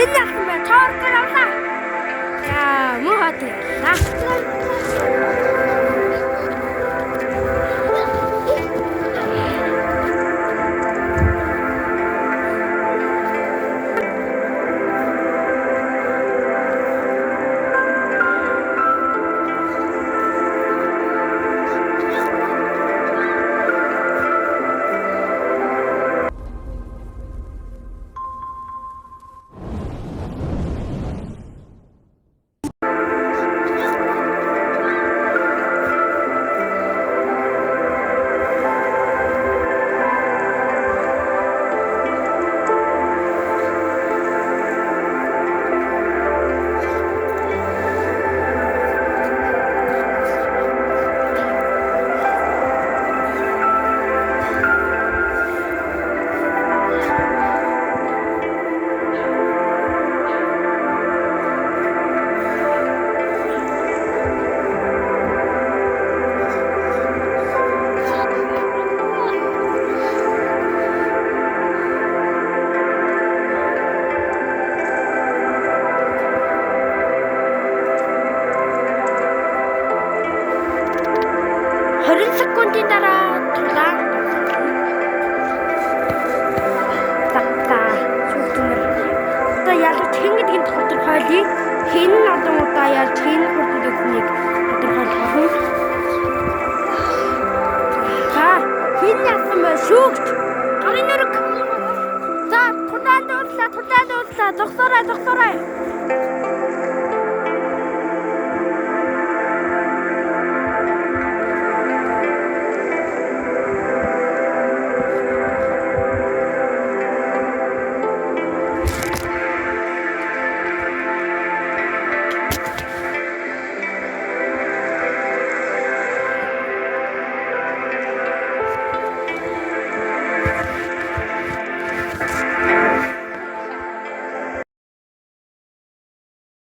хэн яасан бэ? Чоор дээр авлаа. Яа, муу хат яллаа. Секундын дараа тулаан одоо ялгч хэн гэдгийг тодорхойлъя. Хэн нь одоо удаа ялж хэн хүрдэн гэдгийг тодорхойлох. За хэн яасан бэ? Шүүгч гарын нэрэг. За тулаан дуурлаа зогсоорой.